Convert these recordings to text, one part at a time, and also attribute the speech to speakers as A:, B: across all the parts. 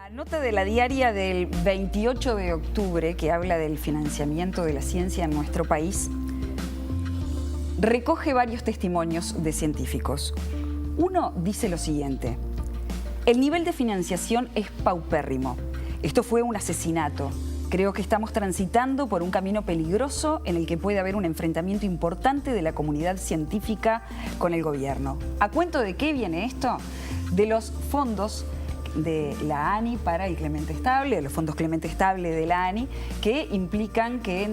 A: La nota de la diaria del 28 de octubre, que habla del financiamiento de la ciencia en nuestro país, recoge varios testimonios de científicos. Uno dice lo siguiente: el nivel de financiación es paupérrimo. Esto fue un asesinato. Creo que estamos transitando por un camino peligroso en el que puede haber un enfrentamiento importante de la comunidad científica con el gobierno. ¿A cuento de qué viene esto? De los fondos de la ANI para el Clemente Estable, de los fondos Clemente Estable de la ANI, que implican que,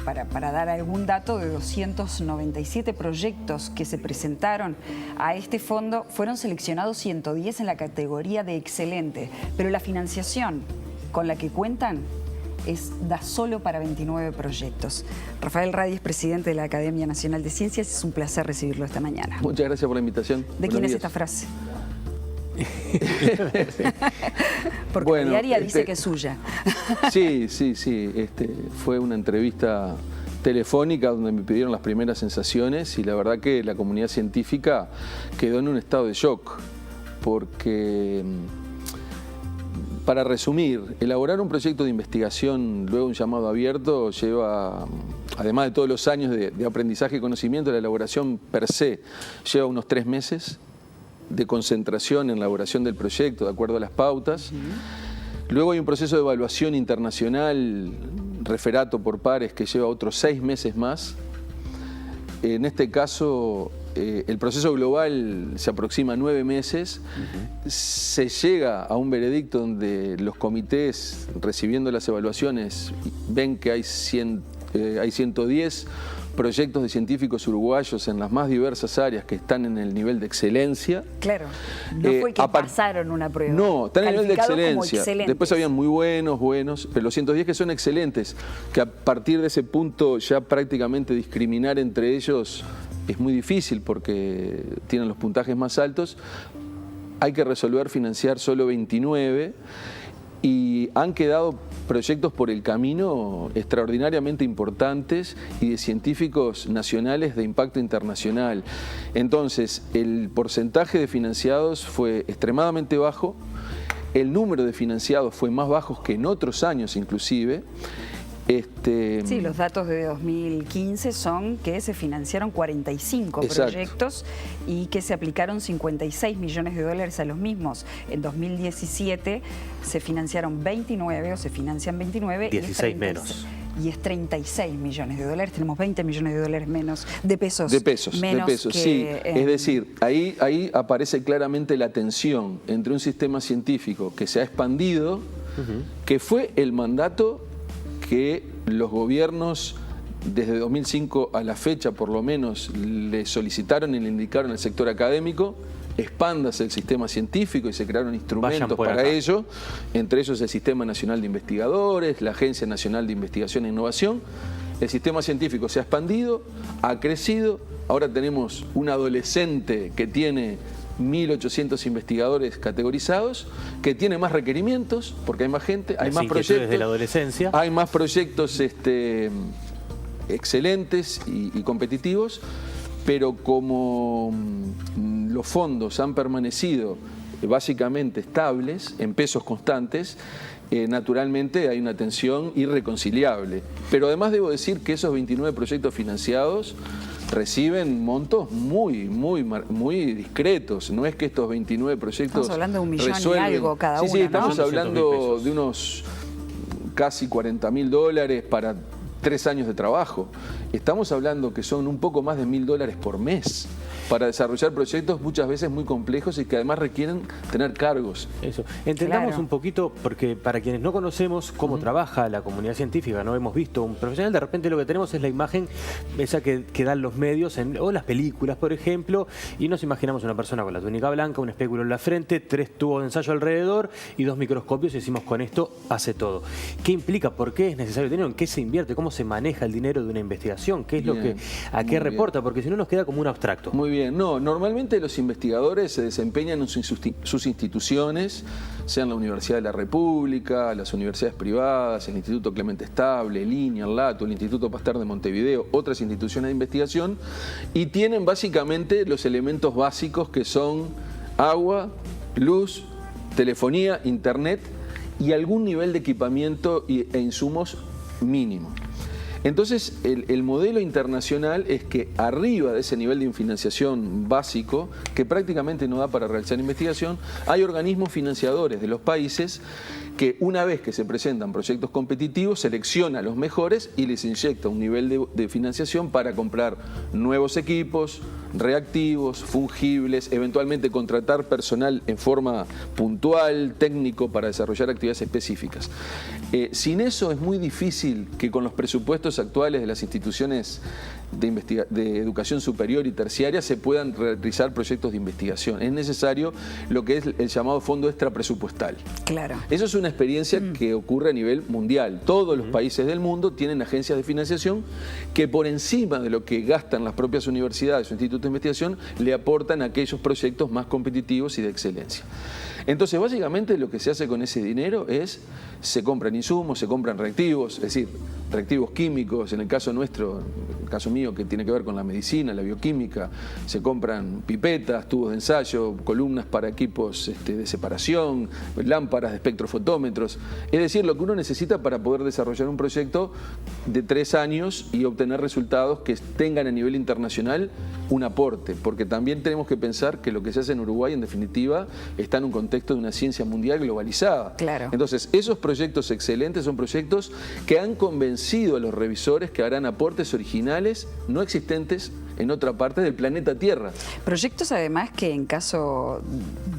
A: para dar algún dato, de 297 proyectos que se presentaron a este fondo, fueron seleccionados 110 en la categoría de excelente, pero la financiación con la que cuentan da solo para 29 proyectos. Rafael Radi es presidente de la Academia Nacional de Ciencias. Es un placer recibirlo esta mañana.
B: Muchas gracias por la invitación.
A: ¿De quién es esta frase? Porque la diaria dice que es suya.
B: Sí. Fue una entrevista telefónica donde me pidieron las primeras sensaciones y la verdad que la comunidad científica quedó en un estado de shock porque, para resumir, elaborar un proyecto de investigación, luego un llamado abierto, lleva, además de todos los años de aprendizaje y conocimiento, la elaboración per se lleva unos 3 meses de concentración en la elaboración del proyecto, de acuerdo a las pautas. Luego hay un proceso de evaluación internacional, referato por pares, que lleva otros 6 meses más. En este caso, el proceso global se aproxima a 9 meses. Se llega a un veredicto donde los comités, recibiendo las evaluaciones, ven que hay 110 proyectos de científicos uruguayos en las más diversas áreas que están en el nivel de excelencia.
A: Claro, no fue que pasaron una prueba.
B: No, están en el nivel de excelencia. Después habían muy buenos, pero los 110 que son excelentes, que a partir de ese punto ya prácticamente discriminar entre ellos es muy difícil porque tienen los puntajes más altos. Hay que financiar solo 29 y han quedado proyectos por el camino extraordinariamente importantes y de científicos nacionales de impacto internacional. Entonces, el porcentaje de financiados fue extremadamente bajo, el número de financiados fue más bajo que en otros años inclusive.
A: Sí, los datos de 2015 son que se financiaron 45 proyectos y que se aplicaron 56 millones de dólares a los mismos. En 2017 se financiaron 29 o se financian 29.
C: 16 menos.
A: Y es 36 millones de dólares. Tenemos 20 millones de dólares menos, de pesos.
B: Sí. Es decir, ahí aparece claramente la tensión entre un sistema científico que se ha expandido, que fue el mandato que los gobiernos desde 2005 a la fecha por lo menos le solicitaron y le indicaron al sector académico: expándase el sistema científico, y se crearon instrumentos para ello, entre ellos el Sistema Nacional de Investigadores, la Agencia Nacional de Investigación e Innovación. El sistema científico se ha expandido, ha crecido, ahora tenemos un adolescente que tiene 1.800 investigadores categorizados, que tiene más requerimientos, porque hay más gente, hay más proyectos.
C: Desde la adolescencia.
B: Hay más proyectos excelentes y competitivos, pero como los fondos han permanecido básicamente estables, en pesos constantes, naturalmente hay una tensión irreconciliable. Pero además debo decir que esos 29 proyectos financiados reciben montos muy discretos. No es que estos 29 proyectos
A: estamos hablando de 1 millón y algo cada uno,
B: Sí, estamos
A: ¿no?
B: hablando de unos casi 40.000 dólares para 3 años de trabajo. Estamos hablando que son un poco más de $1.000 por mes para desarrollar proyectos muchas veces muy complejos y que además requieren tener cargos.
C: Eso. Entendamos un poquito, porque para quienes no conocemos cómo trabaja la comunidad científica, no hemos visto un profesional, de repente lo que tenemos es la imagen esa que dan los medios o las películas, por ejemplo, y nos imaginamos una persona con la túnica blanca, un espéculo en la frente, 3 tubos de ensayo alrededor y 2 microscopios, y decimos: con esto hace todo. ¿Qué implica? ¿Por qué es necesario dinero? ¿En qué se invierte? ¿Cómo se maneja el dinero de una investigación? ¿Qué es lo que, a qué reporta? Porque si no nos queda como un abstracto.
B: Muy bien. No, normalmente los investigadores se desempeñan en sus instituciones, sean la Universidad de la República, las universidades privadas, el Instituto Clemente Estable, el INI, el LATO, el Instituto Pasteur de Montevideo, otras instituciones de investigación, y tienen básicamente los elementos básicos que son agua, luz, telefonía, internet y algún nivel de equipamiento e insumos mínimo. Entonces, el modelo internacional es que arriba de ese nivel de financiación básico, que prácticamente no da para realizar investigación, hay organismos financiadores de los países que una vez que se presentan proyectos competitivos, selecciona a los mejores y les inyecta un nivel de financiación para comprar nuevos equipos, reactivos, fungibles, eventualmente contratar personal en forma puntual, técnico, para desarrollar actividades específicas. Sin eso es muy difícil que con los presupuestos actuales de las instituciones de educación superior y terciaria se puedan realizar proyectos de investigación. Es necesario lo que es el llamado fondo extrapresupuestal.
A: Claro.
B: Eso es una experiencia que ocurre a nivel mundial. Todos los países del mundo tienen agencias de financiación que por encima de lo que gastan las propias universidades o institutos de investigación le aportan a aquellos proyectos más competitivos y de excelencia. Entonces, básicamente lo que se hace con ese dinero es, se compran insumos, se compran reactivos, es decir, reactivos químicos, en el caso nuestro, en el caso mío que tiene que ver con la medicina, la bioquímica, se compran pipetas, tubos de ensayo, columnas para equipos de separación, lámparas de espectrofotómetros, es decir, lo que uno necesita para poder desarrollar un proyecto de 3 años y obtener resultados que tengan a nivel internacional un aporte, porque también tenemos que pensar que lo que se hace en Uruguay, en definitiva, está en un contexto de una ciencia mundial globalizada.
A: Claro.
B: Entonces, esos proyectos excelentes son proyectos que han convencido a los revisores que harán aportes originales no existentes en otra parte del planeta Tierra.
A: Proyectos además que en caso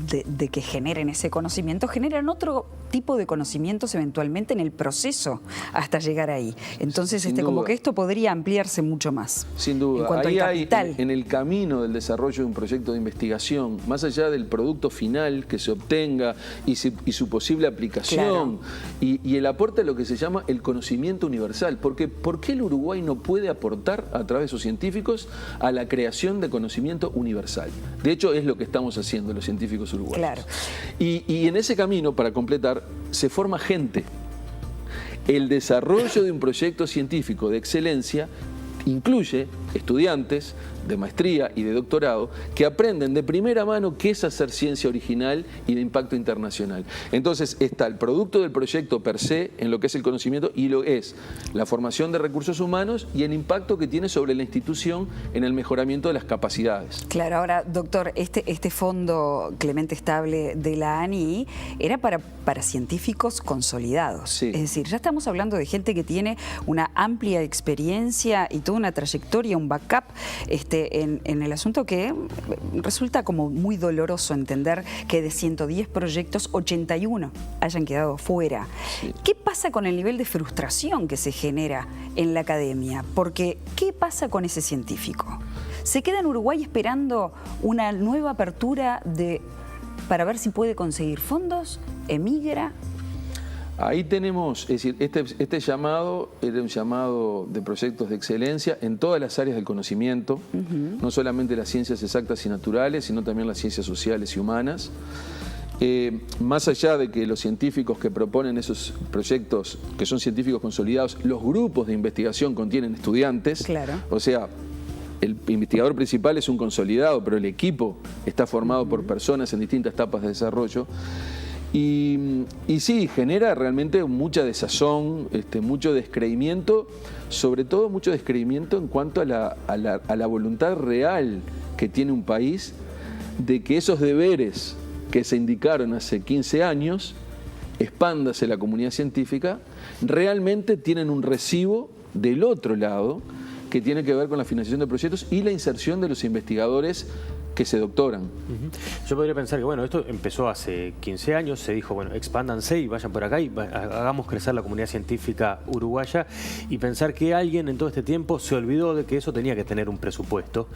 A: de que generen ese conocimiento, generan otro tipo de conocimientos eventualmente en el proceso hasta llegar ahí. Entonces, como que esto podría ampliarse mucho más.
B: Sin duda.
A: En cuanto
B: ahí
A: al capital.
B: hay, en el camino del desarrollo de un proyecto de investigación, más allá del producto final que se obtenga y su posible aplicación,
A: claro,
B: y el aporte a lo que se llama el conocimiento universal. Porque ¿por qué el Uruguay no puede aportar a través de sus científicos a la creación de conocimiento universal? De hecho, es lo que estamos haciendo los científicos uruguayos.
A: Claro.
B: Y en ese camino, para completar, se forma gente. El desarrollo de un proyecto científico de excelencia incluye estudiantes de maestría y de doctorado que aprenden de primera mano qué es hacer ciencia original y de impacto internacional. Entonces está el producto del proyecto per se en lo que es el conocimiento y lo es la formación de recursos humanos y el impacto que tiene sobre la institución en el mejoramiento de las capacidades.
A: Claro, ahora, doctor, este fondo Clemente Estable de la ANI era para científicos consolidados.
B: Sí.
A: Es decir, ya estamos hablando de gente que tiene una amplia experiencia y toda una trayectoria, un backup en el asunto, que resulta como muy doloroso entender que de 110 proyectos, 81 hayan quedado fuera. Sí. ¿Qué pasa con el nivel de frustración que se genera en la academia? Porque, ¿qué pasa con ese científico? ¿Se queda en Uruguay esperando una nueva apertura para ver si puede conseguir fondos? ¿Emigra?
B: Ahí tenemos, es decir, este llamado era un llamado de proyectos de excelencia en todas las áreas del conocimiento, no solamente las ciencias exactas y naturales, sino también las ciencias sociales y humanas. Más allá de que los científicos que proponen esos proyectos, que son científicos consolidados, los grupos de investigación contienen estudiantes,
A: claro,
B: o sea, el investigador principal es un consolidado, pero el equipo está formado por personas en distintas etapas de desarrollo. Y sí, genera realmente mucha desazón, mucho descreimiento, sobre todo mucho descreimiento en cuanto a la voluntad real que tiene un país de que esos deberes que se indicaron hace 15 años, expándase la comunidad científica, realmente tienen un recibo del otro lado que tiene que ver con la financiación de proyectos y la inserción de los investigadores que se doctoran.
C: Yo podría pensar que, bueno, esto empezó hace 15 años, se dijo, bueno, expándanse y vayan por acá y hagamos crecer la comunidad científica uruguaya, y pensar que alguien en todo este tiempo se olvidó de que eso tenía que tener un presupuesto.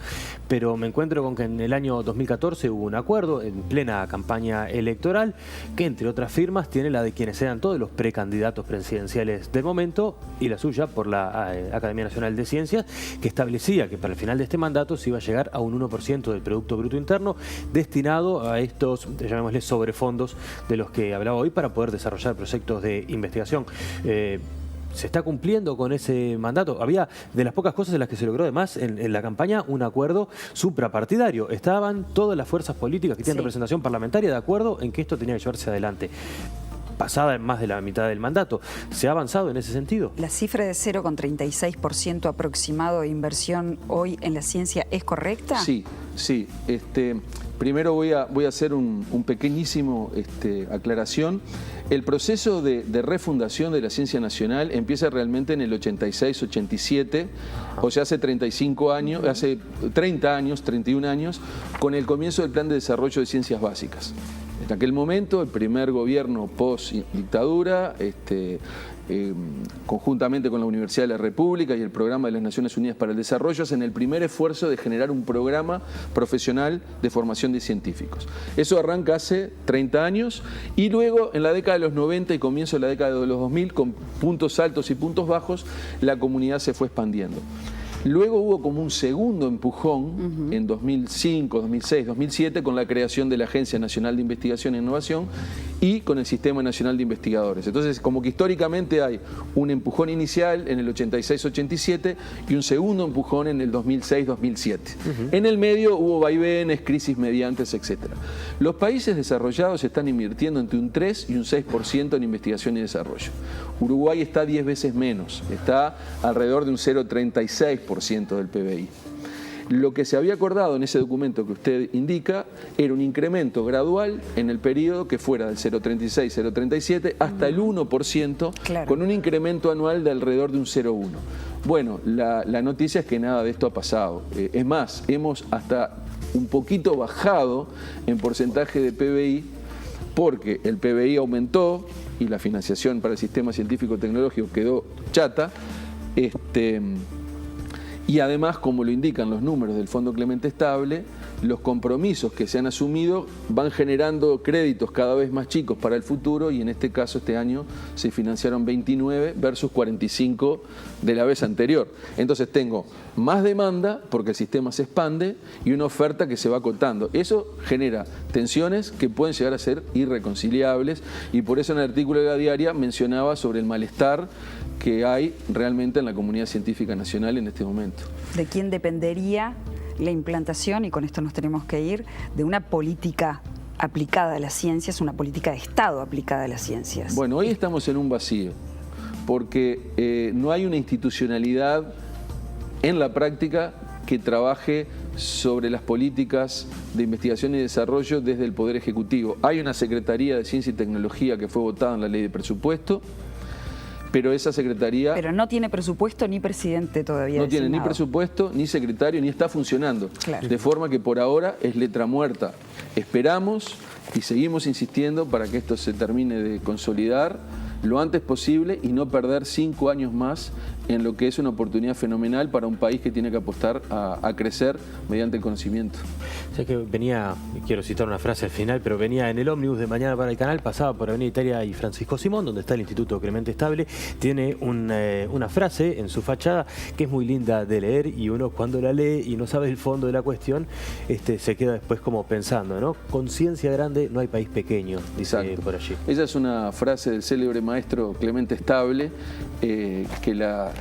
C: Pero me encuentro con que en el año 2014 hubo un acuerdo en plena campaña electoral que, entre otras firmas, tiene la de quienes eran todos los precandidatos presidenciales del momento y la suya por la Academia Nacional de Ciencias, que establecía que para el final de este mandato se iba a llegar a un 1% del Producto Bruto Interno destinado a estos, llamémosle, sobrefondos de los que hablaba hoy para poder desarrollar proyectos de investigación. ¿se está cumpliendo con ese mandato? Había de las pocas cosas en las que se logró además en la campaña un acuerdo suprapartidario. Estaban todas las fuerzas políticas que tienen representación parlamentaria de acuerdo en que esto tenía que llevarse adelante. Pasada más de la mitad del mandato. ¿Se ha avanzado en ese sentido?
A: ¿La cifra de 0,36% aproximado de inversión hoy en la ciencia es correcta?
B: Sí, sí. Primero voy a hacer un pequeñísimo aclaración. El proceso de refundación de la ciencia nacional empieza realmente en el 86-87, o sea, hace 35 años, hace 30 años, 31 años, con el comienzo del Plan de Desarrollo de Ciencias Básicas. En aquel momento, el primer gobierno post-dictadura, conjuntamente con la Universidad de la República y el Programa de las Naciones Unidas para el Desarrollo, hacen el primer esfuerzo de generar un programa profesional de formación de científicos. Eso arranca hace 30 años y luego, en la década de los 90 y comienzo de la década de los 2000, con puntos altos y puntos bajos, la comunidad se fue expandiendo. Luego hubo como un segundo empujón en 2005, 2006, 2007 con la creación de la Agencia Nacional de Investigación e Innovación y con el Sistema Nacional de Investigadores. Entonces, como que históricamente hay un empujón inicial en el 86-87 y un segundo empujón en el 2006-2007. En el medio hubo vaivenes, crisis mediantes, etc. Los países desarrollados están invirtiendo entre un 3 y un 6% en investigación y desarrollo. Uruguay está 10 veces menos, está alrededor de un 0,36% del PBI. Lo que se había acordado en ese documento que usted indica era un incremento gradual en el periodo que fuera del 0,36, 0,37 hasta el 1%, claro, con un incremento anual de alrededor de un 0,1. Bueno, la noticia es que nada de esto ha pasado. Es más, hemos hasta un poquito bajado en porcentaje de PBI porque el PBI aumentó y la financiación para el sistema científico-tecnológico quedó chata. Y además, como lo indican los números del Fondo Clemente Estable, los compromisos que se han asumido van generando créditos cada vez más chicos para el futuro y en este caso este año se financiaron 29 versus 45 de la vez anterior. Entonces tengo más demanda porque el sistema se expande y una oferta que se va acotando. Eso genera tensiones que pueden llegar a ser irreconciliables y por eso en el artículo de La Diaria mencionaba sobre el malestar que hay realmente en la comunidad científica nacional en este momento.
A: ¿De quién dependería la implantación, y con esto nos tenemos que ir, de una política aplicada a las ciencias, una política de Estado aplicada a las ciencias?
B: Bueno, hoy estamos en un vacío, porque no hay una institucionalidad en la práctica que trabaje sobre las políticas de investigación y desarrollo desde el Poder Ejecutivo. Hay una Secretaría de Ciencia y Tecnología que fue votada en la Ley de Presupuesto, pero esa secretaría...
A: Pero no tiene presupuesto ni presidente todavía
B: no tiene
A: designado.
B: ni presupuesto, ni secretario, ni está funcionando.
A: Claro.
B: De forma que por ahora es letra muerta. Esperamos y seguimos insistiendo para que esto se termine de consolidar lo antes posible y no perder 5 años más en lo que es una oportunidad fenomenal para un país que tiene que apostar a crecer mediante el conocimiento.
C: Sé que venía, quiero citar una frase al final, pero venía en el ómnibus de mañana para el canal, pasaba por Avenida Italia y Francisco Simón, donde está el Instituto Clemente Estable, tiene una frase en su fachada que es muy linda de leer y uno cuando la lee y no sabe el fondo de la cuestión, se queda después como pensando, ¿no? Con ciencia grande no hay país pequeño, dice. Exacto. Por allí.
B: Esa es una frase del célebre maestro Clemente Estable, que la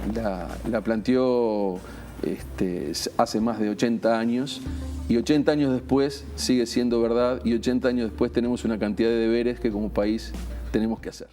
B: planteó hace más de 80 años y 80 años después sigue siendo verdad y 80 años después tenemos una cantidad de deberes que como país tenemos que hacer.